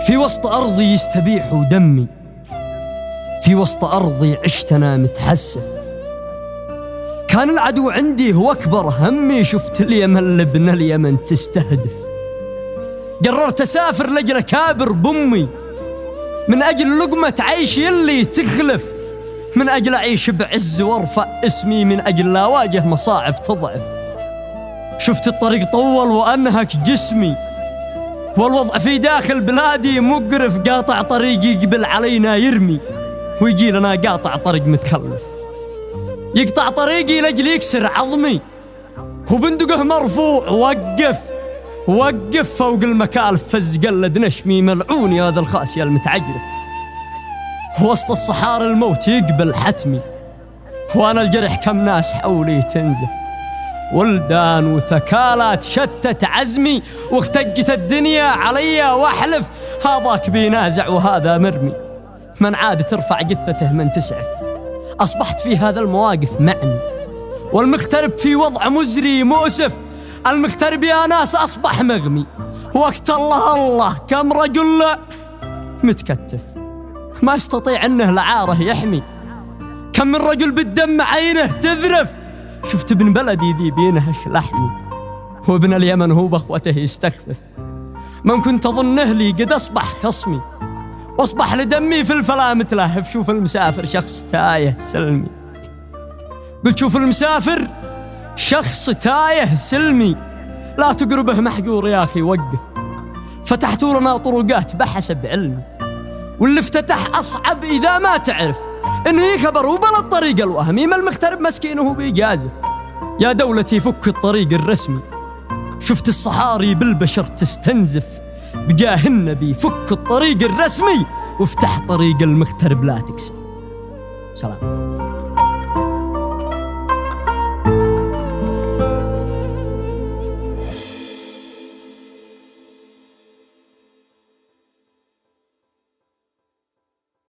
في وسط أرضي يستبيح دمي، في وسط أرضي عشت أنا متحسف. كان العدو عندي هو أكبر همي، شفت اليمن لبن اليمن تستهدف. قررت أسافر لأجل أكابر بأمي، من أجل لقمة عيش يلي تخلف، من أجل أعيش بعز وارفع اسمي، من أجل لا أواجه مصاعب تضعف. شفت الطريق طول وأنهك جسمي، والوضع في داخل بلادي مقرف. قاطع طريق يقبل علينا يرمي، ويجي لنا قاطع طريق متخلف. يقطع طريقي لأجل يكسر عظمي، وبندقه مرفوع وقف وقف فوق المكالف. فز قلد نشمي ملعون يا ذا الخاسية المتعجرف. وسط الصحارى الموت يقبل حتمي، وانا الجرح كم ناس حولي تنزف. ولدان وثكالات شتت عزمي، واختجت الدنيا علي واحلف. هذاك بينازع وهذا مرمي، من عاد ترفع جثته من تسعف. أصبحت في هذا المواقف معني، والمغترب في وضع مزري مؤسف. المغترب يا ناس أصبح مغمي، وقت الله كم رجل متكتف ما يستطيع أنه لعاره يحمي. كم من رجل بالدم عينه تذرف. شفت ابن بلدي ذي بينهش لحمي، وابن اليمن هو بأخوته يستخفف. من كنت أظنه لي قد أصبح خصمي، واصبح لدمي في الفلا متلهف. شوف المسافر شخص تايه سلمي، قلت شوف المسافر شخص تايه سلمي. لا تقربه محجور يا أخي وقف. فتحتوا لنا طرقات بحسب علمي، واللي افتتح أصعب إذا ما تعرف إنه يخبر وبلا الطريق الوهمي. ما المغترب مسكينه بيجازف. يا دولتي فك الطريق الرسمي، شفت الصحاري بالبشر تستنزف. بجاه النبي فك الطريق الرسمي، وافتح طريق المغترب لا تكسف. سلام.